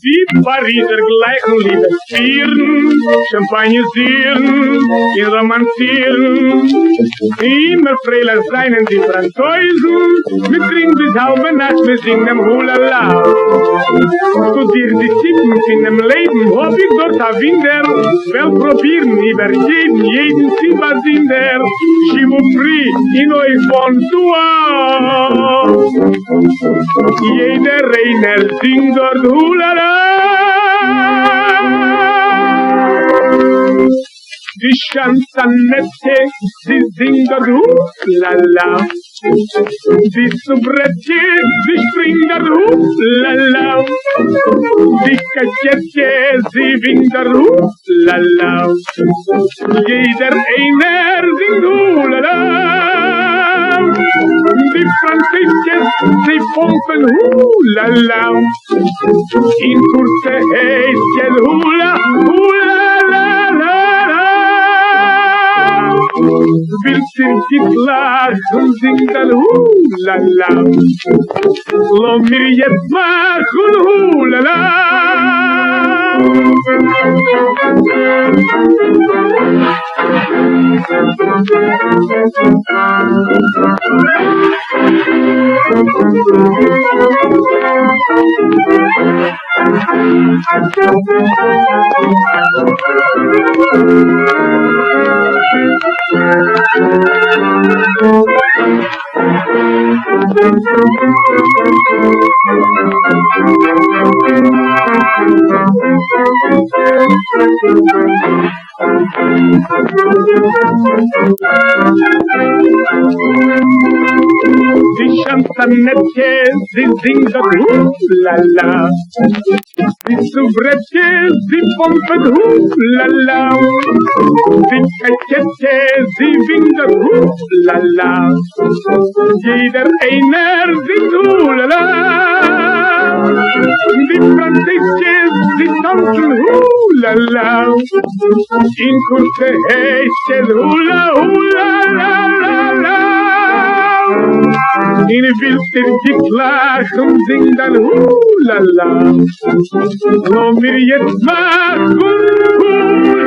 Die Pariser gleichen Liebe spielen, Champagnesieren, in romanzieren. Immer freiler seien die Franzosen, wir trinken bis halbe Nacht, wir singen Hulala. Studier die Zippen in dem Leben, hab ich dort a Winder, will probieren über jeden Zimmersinder. Je vous prie, in euch von jeder Reiner singt dort Hulala. Die Chansanette, sie singt dort Hulala. Die Soubrette, sie springt dort Hulala. Die Cachette, sie winkt dort Hulala. Jeder einer singt Hulala. Die Französischen, sie pumpen Hulala. In kurze Häschen Hula, Hulala. Willst du nicht lachen, sing dann Hulala. Lass mir jetzt machen Hulala. Die Chansanette, sie singt dort Hulala. Die Soubrette, sie pumpen Hulala. Die Cachette, sie winkt dort Hulala. Jeder einer singt Hulala. Die Französischen, sie tanzen Hulala. In kurze Häschen Hula, Hulala. In willst du dich lachen, sing dann Hulala. Lass mir jetzt machen Hulala.